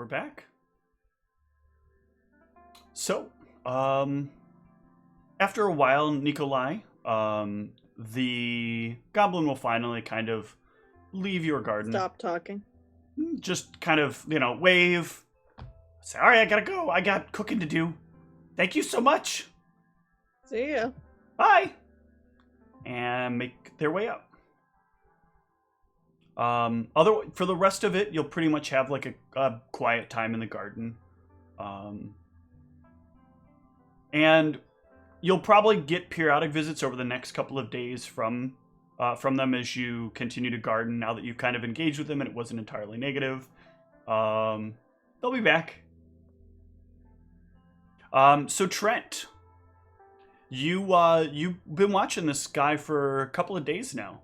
we're back. So, after a while, Nikolai, the goblin will finally kind of leave your garden. Stop talking. Just kind of, wave. Sorry, I gotta go. I got cooking to do. Thank you so much. See ya. Bye. And make their way up. For the rest of it, you'll pretty much have like a quiet time in the garden. And you'll probably get periodic visits over the next couple of days from them as you continue to garden. Now that you've kind of engaged with them and it wasn't entirely negative, they'll be back. So Trent, you've been watching this guy for a couple of days now,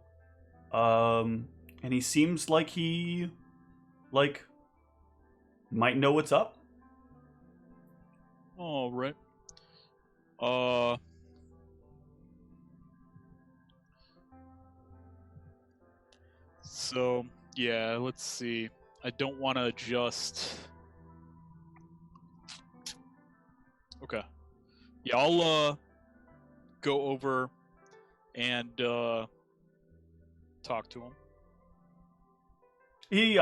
and he seems like he might know what's up. All right. So, yeah, let's see. I don't want to just... Okay. Yeah, I'll, go over and, talk to him. He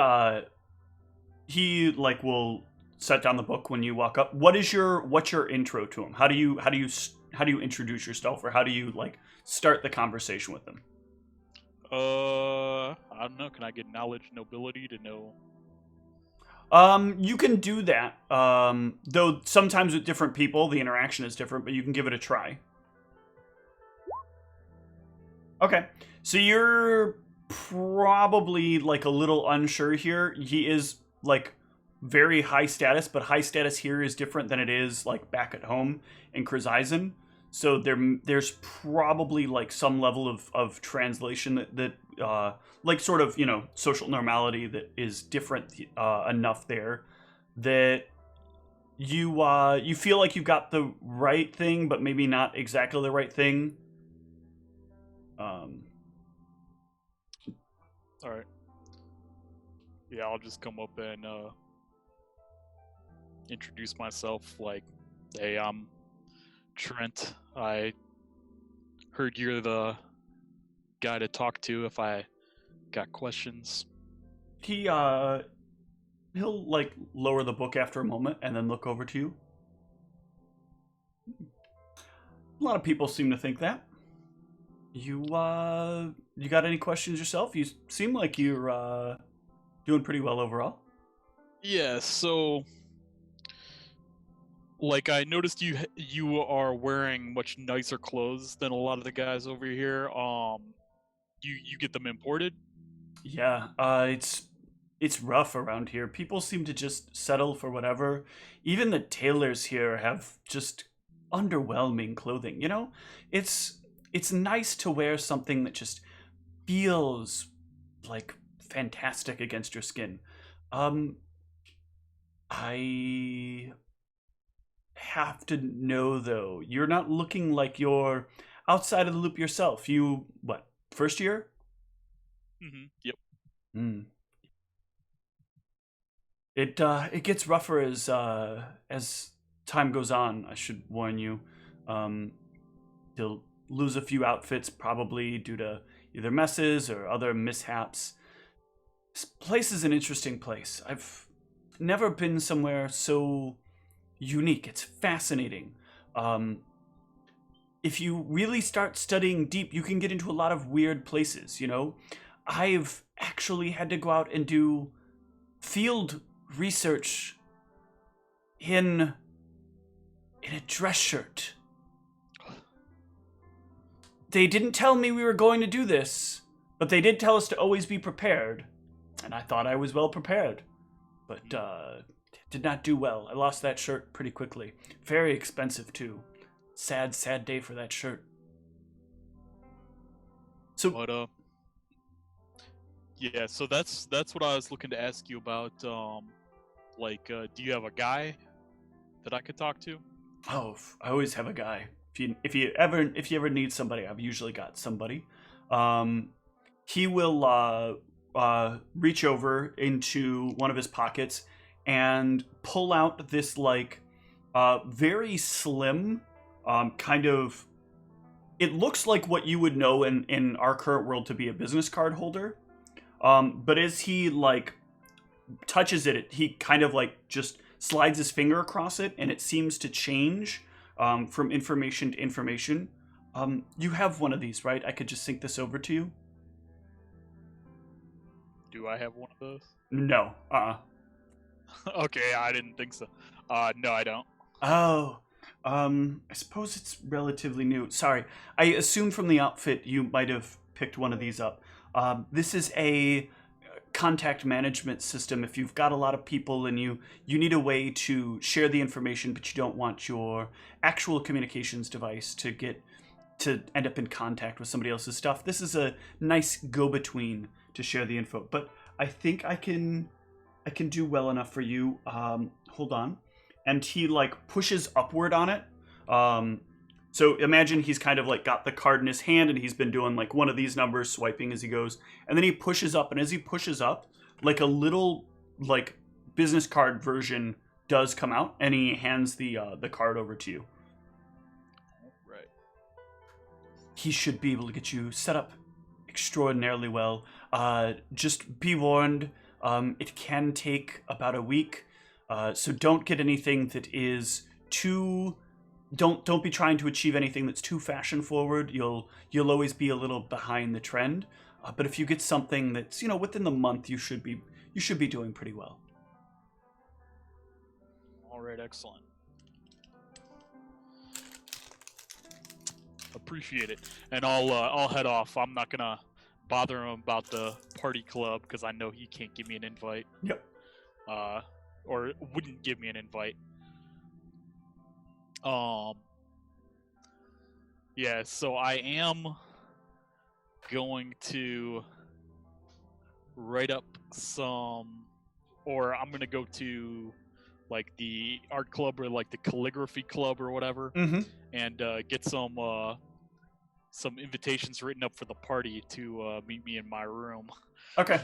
will set down the book when you walk up. What's your intro to him? How do you introduce yourself, or how do you start the conversation with him? I don't know. Can I get knowledge, nobility to know? You can do that. Though sometimes with different people, the interaction is different, but you can give it a try. Okay. So you're probably a little unsure here. He is very high status, but high status here is different than it is back at home in Krzyzin. So there's probably some level of translation that sort of social normality that is different enough there that you feel like you've got the right thing, but maybe not exactly the right thing. All right. Yeah, I'll just come up and introduce myself. Hey, I'm Trent. I heard you're the guy to talk to if I got questions. He'll lower the book after a moment and then look over to you. A lot of people seem to think that. You got any questions yourself? You seem like you're doing pretty well overall. Yeah, so I noticed you are wearing much nicer clothes than a lot of the guys over here. You get them imported? Yeah, it's rough around here. People seem to just settle for whatever. Even the tailors here have just underwhelming clothing, It's nice to wear something that just feels fantastic against your skin. I have to know though, you're not looking like you're outside of the loop yourself. You first year? Yep. It gets rougher as time goes on. I should warn you. You'll lose a few outfits probably due to either messes or other mishaps. This place is an interesting place. I've never been somewhere so unique. It's fascinating. If you really start studying deep, you can get into a lot of weird places, I've actually had to go out and do field research in a dress shirt. They didn't tell me we were going to do this, but they did tell us to always be prepared. And I thought I was well prepared, but did not do well. I lost that shirt pretty quickly. Very expensive too. Sad, sad day for that shirt. So, yeah, so that's what I was looking to ask you about. Do you have a guy that I could talk to? Oh, I always have a guy. If you ever need somebody, I've usually got somebody. He will reach over into one of his pockets and pull out this like very slim kind of. It looks like what you would know in our current world to be a business card holder, but as he like touches it, he kind of like just slides his finger across it, and it seems to change from information to information. You have one of these, right? I could just sync this over to you. Do I have one of those? No. Okay, I didn't think so. No, I don't. Oh. I suppose it's relatively new. Sorry. I assumed from the outfit you might have picked one of these up. This is a contact management system. If you've got a lot of people and you need a way to share the information, but you don't want your actual communications device to end up in contact with somebody else's stuff, this is a nice go-between to share the info. But I think I can do well enough for you. Hold on. And he like pushes upward on it. So imagine he's kind of like got the card in his hand and he's been doing like one of these numbers, swiping as he goes. And then he pushes up, and as he pushes up, like a little like business card version does come out, and he hands the card over to you. Right. He should be able to get you set up extraordinarily well. Just be warned, it can take about a week. So don't get anything that is too. Don't be trying to achieve anything that's too fashion forward. You'll always be a little behind the trend. But if you get something that's within the month, you should be doing pretty well. All right, excellent. Appreciate it, and I'll head off. I'm not gonna bother him about the party club because I know he can't give me an invite. Yep. Or wouldn't give me an invite. Yeah, so I am going to write up or I'm gonna go to like the art club or like the calligraphy club or whatever, and get some invitations written up for the party to meet me in my room. Okay.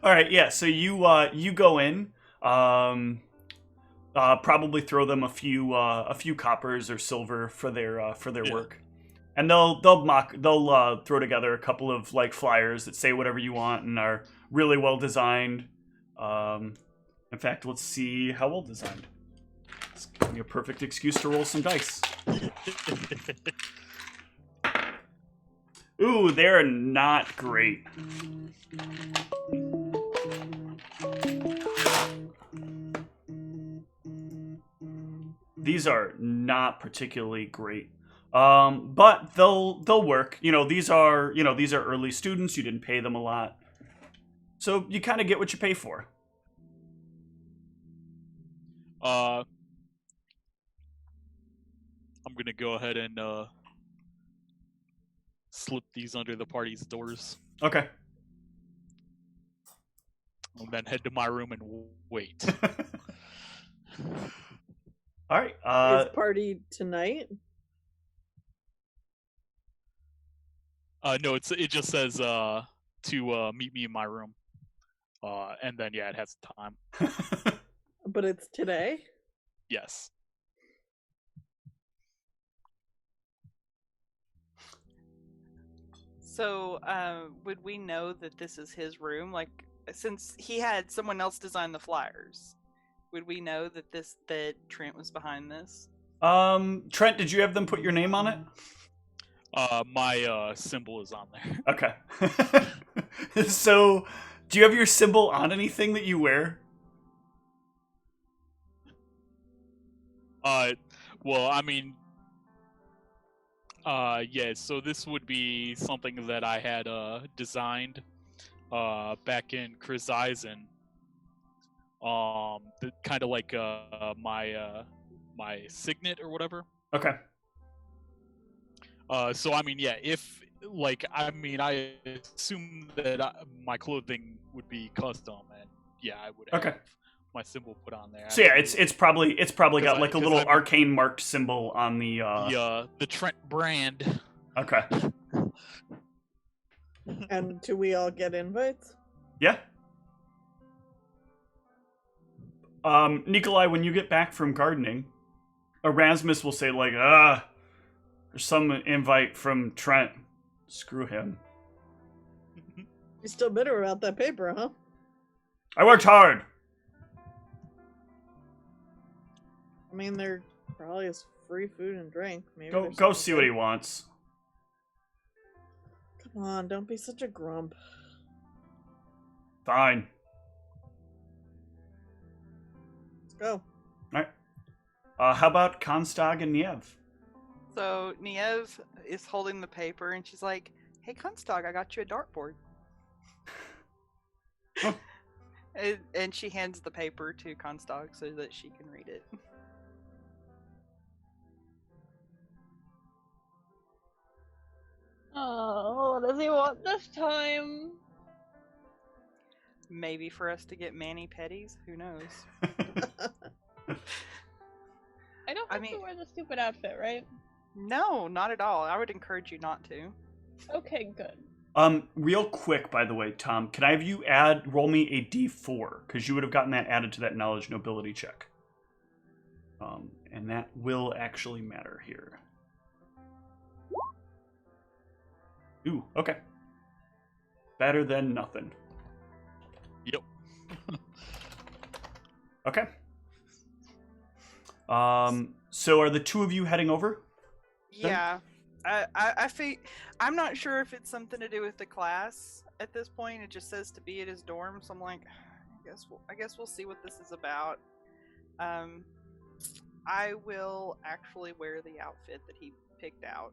All right, yeah. So you go in, probably throw them a few coppers or silver for their work, and they'll throw together a couple of like flyers that say whatever you want and are really well designed. In fact, let's see how well designed. It's giving me a perfect excuse to roll some dice. Ooh, they're not great. These are not particularly great, but they'll work. These are early students. You didn't pay them a lot, so you kind of get what you pay for. I'm gonna go ahead and slip these under the party's doors. Okay. And then head to my room and wait. All right. Is party tonight? No, it just says to meet me in my room. And then it has time. But it's today? Yes. So, would we know that this is his room? Like, since he had someone else design the flyers, would we know that Trent was behind this? Trent, did you have them put your name on it? My symbol is on there. Okay. So, do you have your symbol on anything that you wear? Well, I mean, yeah, so this would be something that I had designed back in Chris Eisen. Kind of like my signet or whatever. Okay. So I mean, yeah, I assume that my clothing would be custom, and yeah, I would have my symbol put on there. So yeah, it's probably got like a little arcane marked symbol on the Trent brand. Okay. And do we all get invites? Yeah. Nikolai, when you get back from gardening, Erasmus will say, like, there's some invite from Trent. Screw him. You're still bitter about that paper, huh? I worked hard. I mean, there probably is free food and drink. Maybe Go there's go something see what he good. wants. Come on, don't be such a grump. Fine. Let's go. Alright. How about Konstag and Niev? So Niev is holding the paper and she's like, "Hey, Kunstog, I got you a dartboard." And she hands the paper to Kunstog so that she can read it. Oh, what does he want this time? Maybe for us to get mani-pedis? Who knows? I don't I have mean- to wear the stupid outfit, right? No, not at all. I would encourage you not to. Okay, good. Real quick, by the way, Tom, can I have you roll me a d4? Because you would have gotten that added to that knowledge nobility check. And that will actually matter here. Ooh, okay. Better than nothing. Yep. Okay. So are the two of you heading over? Yeah. I think I'm not sure if it's something to do with the class at this point. It just says to be at his dorm, so I'm like, I guess we'll see what this is about. I will actually wear the outfit that he picked out.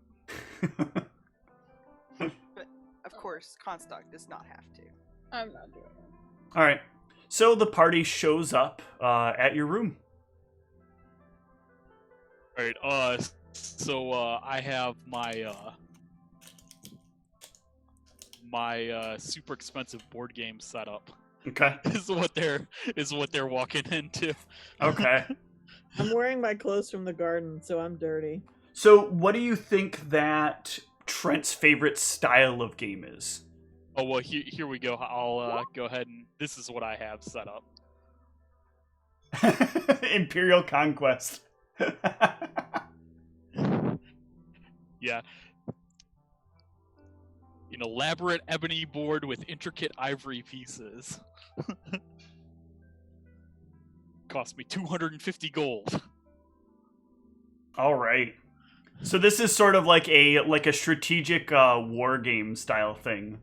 But of course, Constock does not have to. I'm not doing it. All right. So the party shows up at your room. All right. So I have my super expensive board game set up. Okay. Is what they're walking into. Okay. I'm wearing my clothes from the garden, so I'm dirty. So what do you think that Trent's favorite style of game is? Oh well, here we go. I'll go ahead and this is what I have set up. Imperial Conquest. Yeah. An elaborate ebony board with intricate ivory pieces. Cost me 250 gold. All right. So this is sort of like a strategic war game style thing.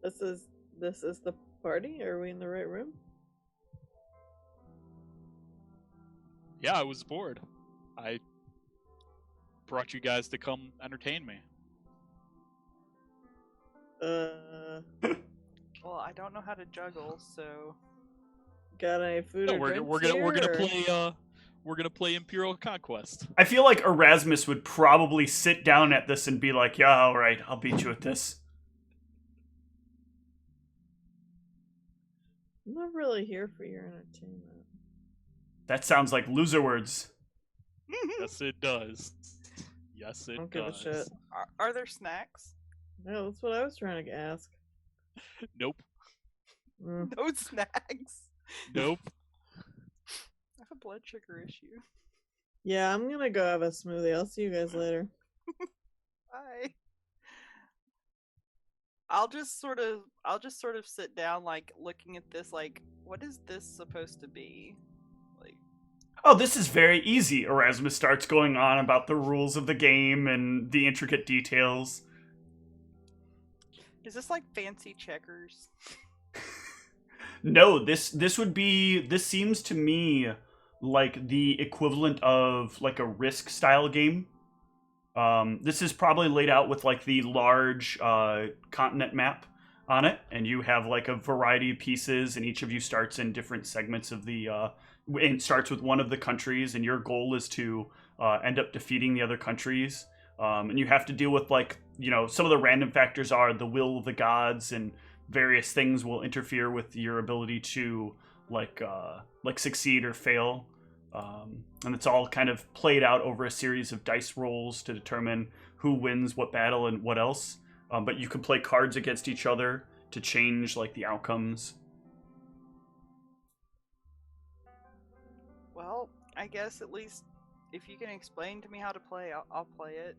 This is the party? Are we in the right room? Yeah, I was bored. I brought you guys to come entertain me. Well, I don't know how to juggle, so Got any food No, or we're drinks gonna here, we're gonna play Imperial Conquest. I feel like Erasmus would probably sit down at this and be like, "Yeah, all right, I'll beat you at this." I'm not really here for your entertainment. That sounds like loser words. Yes, it does. Yes, it Don't give a does. shit. are there snacks? No, that's what I was trying to ask. Nope. Mm. No snacks. Nope. I have a blood sugar issue. Yeah, I'm gonna go have a smoothie. I'll see you guys later. Bye. I'll just sort of sit down, like looking at this, like, what is this supposed to be? Like, Oh, this is very easy. Erasmus starts going on about the rules of the game and the intricate details. is this like fancy checkers? No, this seems to me like the equivalent of like a Risk style game. This is probably laid out with like the large continent map on it, and you have like a variety of pieces, and each of you starts in different segments of the and starts with one of the countries, and your goal is to end up defeating the other countries. And you have to deal with, like, you know, some of the random factors are the will of the gods, and various things will interfere with your ability to like succeed or fail. And it's all kind of played out over a series of dice rolls to determine who wins what battle and what else. But you can play cards against each other to change like the outcomes. Well, I guess at least if you can explain to me how to play, I'll play it.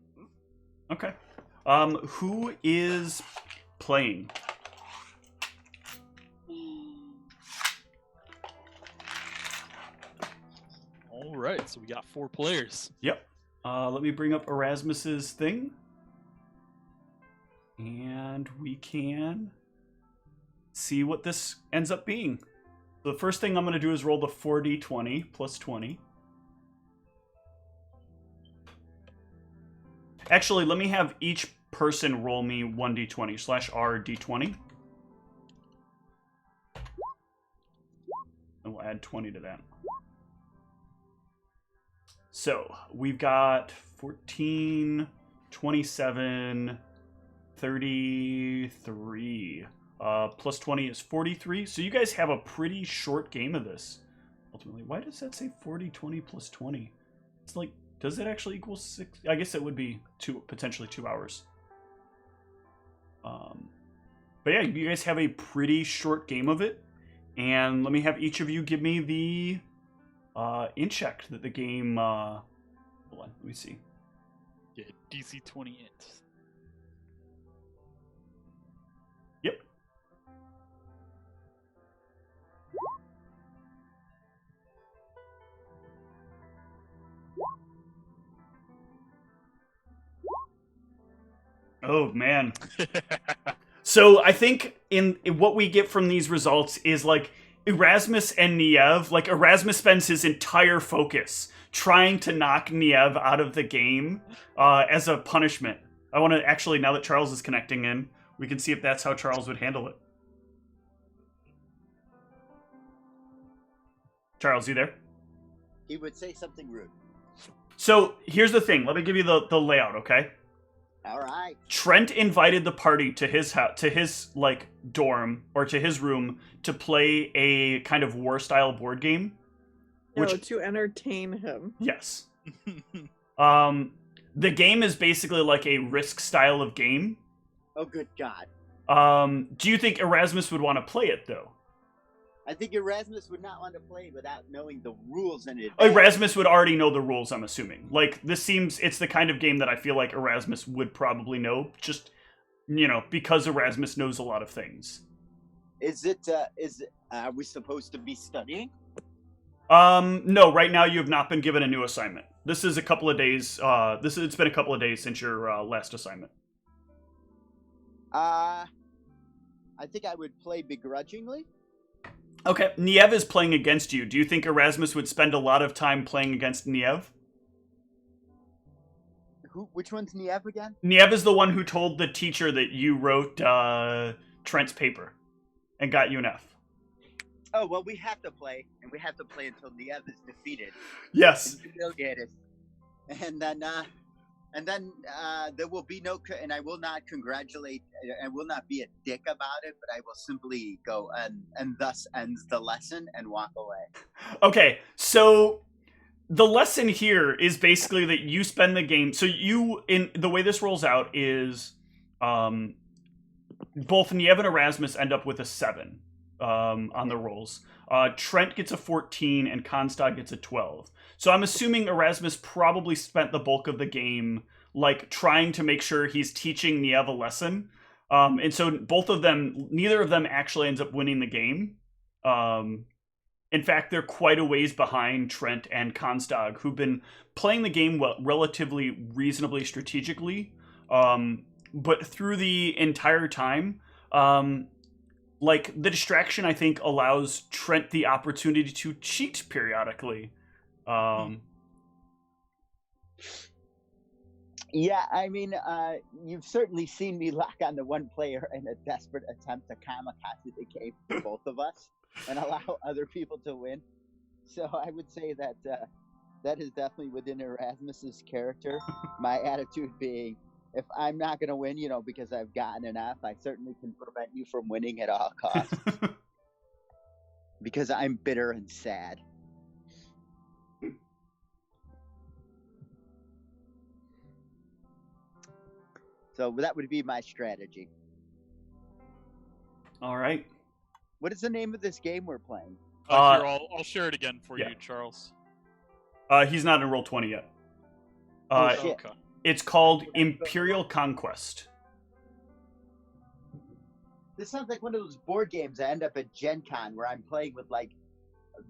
Okay. Who is playing? All right, so we got 4 players. Yep. Let me bring up Erasmus's thing. And we can see what this ends up being. The first thing I'm going to do is roll the 4d20 plus 20. Actually, let me have each person roll me 1d20 / r d20. And we'll add 20 to that. So, we've got 14, 27, 33. Plus 20 is 43. So you guys have a pretty short game of this. Ultimately, why does that say 40, 20 plus 20? It's like, does it actually equal 6? I guess it would be potentially 2 hours. But yeah, you guys have a pretty short game of it. And let me have each of you give me the in-check that the game... hold on, let me see. Yeah, DC 20 int. Yep. Oh, man. So I think in what we get from these results is like Erasmus and Niev, like Erasmus spends his entire focus trying to knock Niev out of the game as a punishment. I want to actually, now that Charles is connecting in, we can see if that's how Charles would handle it. Charles, you there? He would say something rude. So here's the thing. Let me give you the layout, okay? All right. Trent invited the party to his house, to his like dorm or to his room to play a kind of war style board game. No, to entertain him. Yes. The game is basically like a Risk style of game. Oh, good God. Do you think Erasmus would want to play it though? I think Erasmus would not want to play without knowing the rules in it. Erasmus would already know the rules, I'm assuming. Like, it's the kind of game that I feel like Erasmus would probably know, just, because Erasmus knows a lot of things. Are we supposed to be studying? No, right now you have not been given a new assignment. This is a couple of days, it's been a couple of days since your last assignment. I think I would play begrudgingly. Okay, Niev is playing against you. Do you think Erasmus would spend a lot of time playing against Niev? Which one's Niev again? Niev is the one who told the teacher that you wrote Trent's paper and got you an F. Oh, well, we have to play, and we have to play until Niev is defeated. Yes. And humiliated. And then there will be no, and I will not congratulate, I will not be a dick about it, but I will simply go, and thus ends the lesson, and walk away. Okay, so the lesson here is basically that you spend the game, so the way this rolls out is, both Niev and Erasmus end up with a 7 on the rolls. Trent gets a 14, and Konstad gets a 12. So I'm assuming Erasmus probably spent the bulk of the game like trying to make sure he's teaching Niev a lesson. And so neither of them actually ends up winning the game. In fact, they're quite a ways behind Trent and Konstad, who've been playing the game relatively reasonably strategically. But through the entire time, like the distraction, I think, allows Trent the opportunity to cheat periodically. Yeah, I mean, you've certainly seen me lock on the one player in a desperate attempt to kamikaze the game for both of us and allow other people to win. So I would say that that is definitely within Erasmus's character. My attitude being, if I'm not going to win, because I've gotten enough, I certainly can prevent you from winning at all costs. Because I'm bitter and sad. So that would be my strategy. All right. What is the name of this game we're playing? Here, I'll share it again for yeah. you, Charles. He's not in roll 20 yet. Oh, shit. Okay. It's called Imperial Conquest. This sounds like one of those board games I end up at Gen Con where I'm playing with like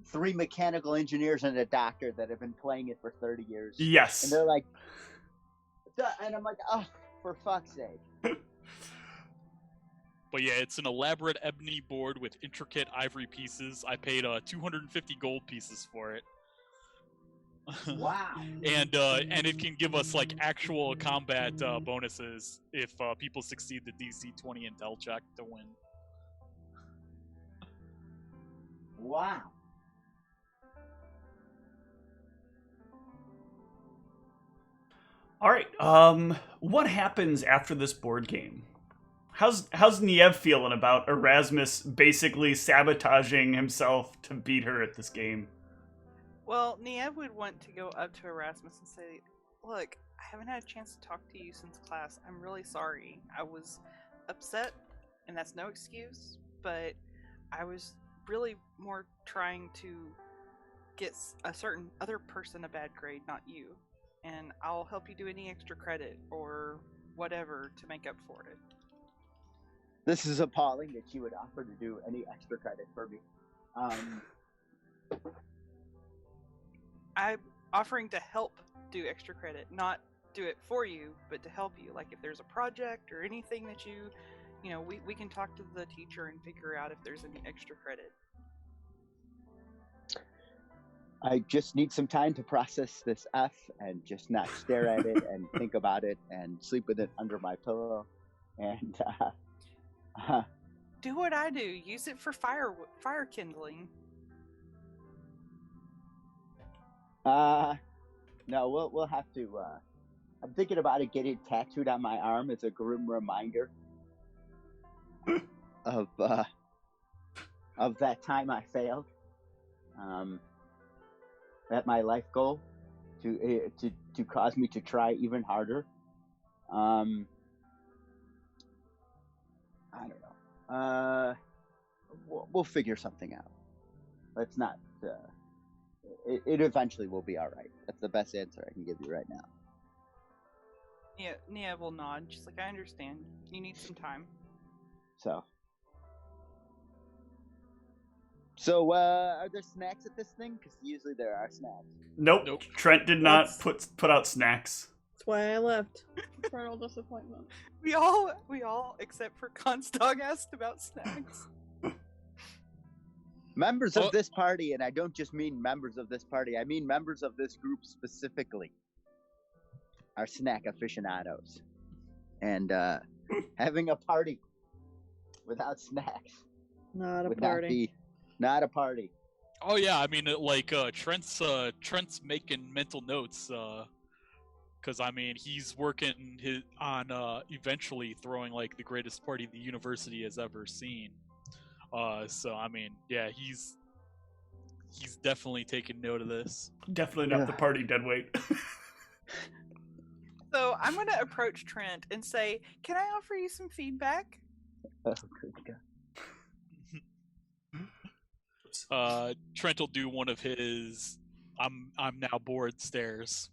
3 mechanical engineers and a doctor that have been playing it for 30 years. Yes. And they're like, and I'm like, oh, for fuck's sake. But yeah, it's an elaborate ebony board with intricate ivory pieces. I paid 250 gold pieces for it. Wow. And it can give us like actual combat bonuses if people succeed the DC 20 intel check to win. Wow. All right. What happens after this board game? How's Niev feeling about Erasmus basically sabotaging himself to beat her at this game? Well, Niev would want to go up to Erasmus and say, "Look, I haven't had a chance to talk to you since class. I'm really sorry. I was upset, and that's no excuse, but I was really more trying to get a certain other person a bad grade, not you. And I'll help you do any extra credit or whatever to make up for it." This is appalling that you would offer to do any extra credit for me. I'm offering to help do extra credit, not do it for you, but to help you. Like if there's a project or anything that you know, we can talk to the teacher and figure out if there's any extra credit. I just need some time to process this F and just not stare at it and think about it and sleep with it under my pillow. And Do what I do. Use it for fire kindling. no, we'll have to. I'm thinking about it getting tattooed on my arm as a grim reminder of that time I failed. At my life goal to cause me to try even harder. I don't know. We'll figure something out. Let's not. It eventually will be all right. That's the best answer I can give you right now. Yeah, Nia will nod. She's like, I understand. You need some time. So, are there snacks at this thing? Because usually there are snacks. Nope. Trent did not put out snacks. That's why I left. Eternal disappointment. We all, except for Constog, asked about snacks. Members of this party, and I don't just mean members of this party, I mean members of this group specifically, are snack aficionados. And having a party without snacks Not a would party. not a party. Oh yeah, I mean, Trent's making mental notes, because I mean he's working on eventually throwing like the greatest party the university has ever seen. So I mean, yeah, he's definitely taking note of this. Definitely not the party deadweight. So I'm going to approach Trent and say, "Can I offer you some feedback?" Oh, good God. Trent will do one of his I'm now bored stares.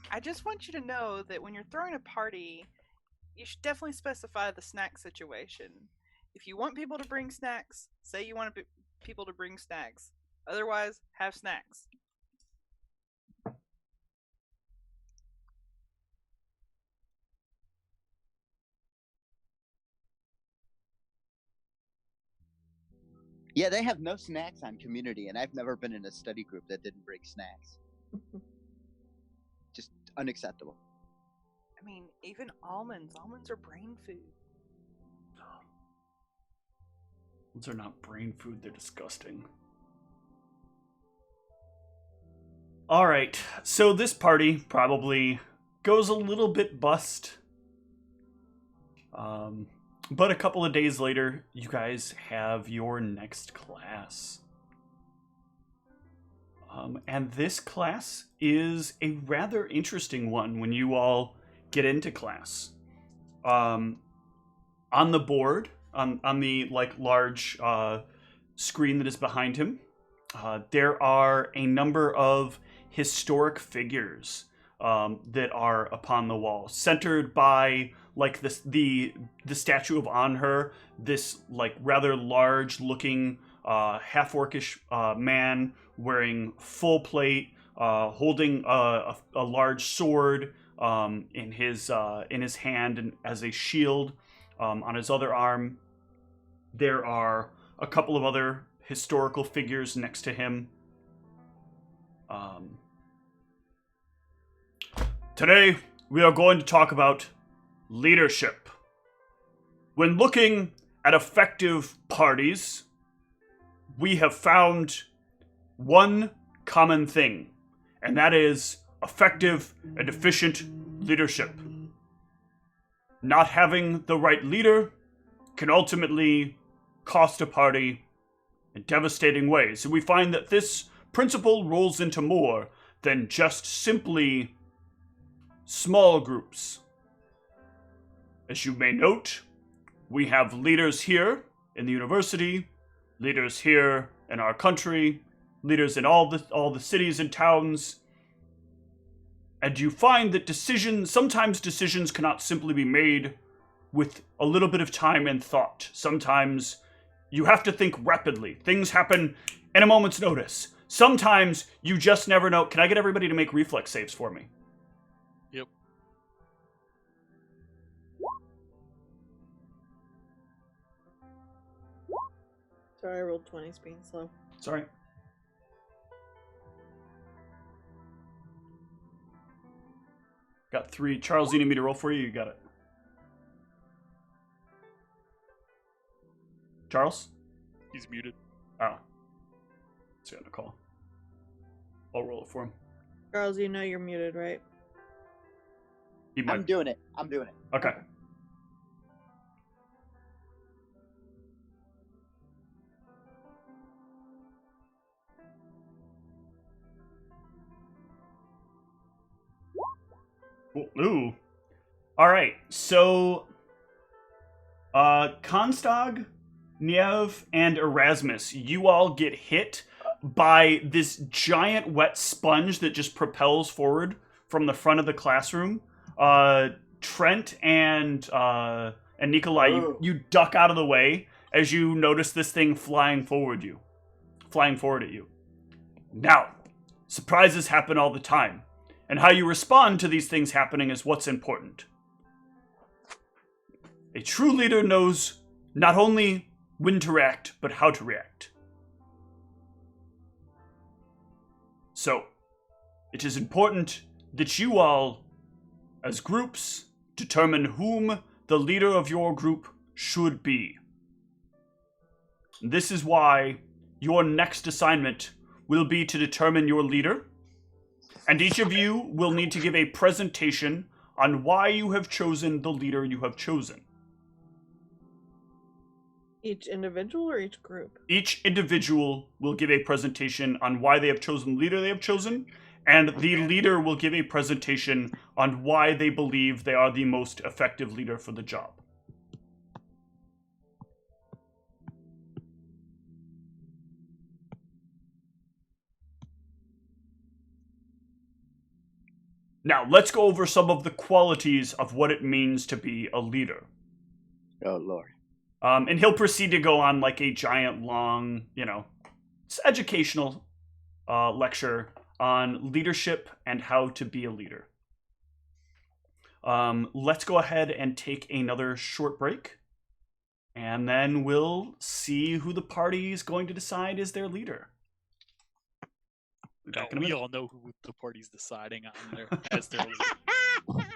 I just want you to know that when you're throwing a party, you should definitely specify the snack situation. If you want people to bring snacks, say you want people to bring snacks. Otherwise, have snacks. Yeah, they have no snacks on community, and I've never been in a study group that didn't bring snacks. Just unacceptable. I mean, even almonds. Almonds are brain food. Those are not brain food, they're disgusting. Alright, so this party probably goes a little bit bust. But a couple of days later, you guys have your next class. And this class is a rather interesting one when you all get into class. On the board, on the like large screen that is behind him, there are a number of historic figures that are upon the wall, centered by like this the statue of Anher, this like rather large looking half orcish man wearing full plate, holding a large sword in his hand and as a shield on his other arm. There are a couple of other historical figures next to him. Today, we are going to talk about leadership. When looking at effective parties, we have found one common thing, and that is effective and efficient leadership. Not having the right leader can ultimately cost a party in devastating ways. And we find that this principle rolls into more than just simply small groups. As you may note, we have leaders here in the university, leaders here in our country, leaders in all the cities and towns. And you find that sometimes decisions cannot simply be made with a little bit of time and thought. Sometimes you have to think rapidly. Things happen in a moment's notice. Sometimes you just never know. Can I get everybody to make reflex saves for me? Yep. Sorry, I rolled 20s being slow. Sorry. Got 3. Charles, you need me to roll for you? You got it. Charles? He's muted. Oh. Let's get a call. I'll roll it for him. Charles, you know you're muted, right? He might... I'm doing it. Okay. Ooh. All right. So, Konstag, Niev, and Erasmus, you all get hit by this giant wet sponge that just propels forward from the front of the classroom. Trent and Nikolai, you duck out of the way as you notice this thing flying forward at you. Now, surprises happen all the time, and how you respond to these things happening is what's important. A true leader knows not only when to react, but how to react. So, it is important that you all, as groups, determine whom the leader of your group should be. This is why your next assignment will be to determine your leader, and each of you will need to give a presentation on why you have chosen the leader you have chosen. Each individual or each group? Each individual will give a presentation on why they have chosen the leader they have chosen, and the leader will give a presentation on why they believe they are the most effective leader for the job. Now, let's go over some of the qualities of what it means to be a leader. Oh, Lord. And he'll proceed to go on like a giant, long, educational lecture on leadership and how to be a leader. Let's go ahead and take another short break, and then we'll see who the party is going to decide is their leader. We all know who the party's deciding on as their leader.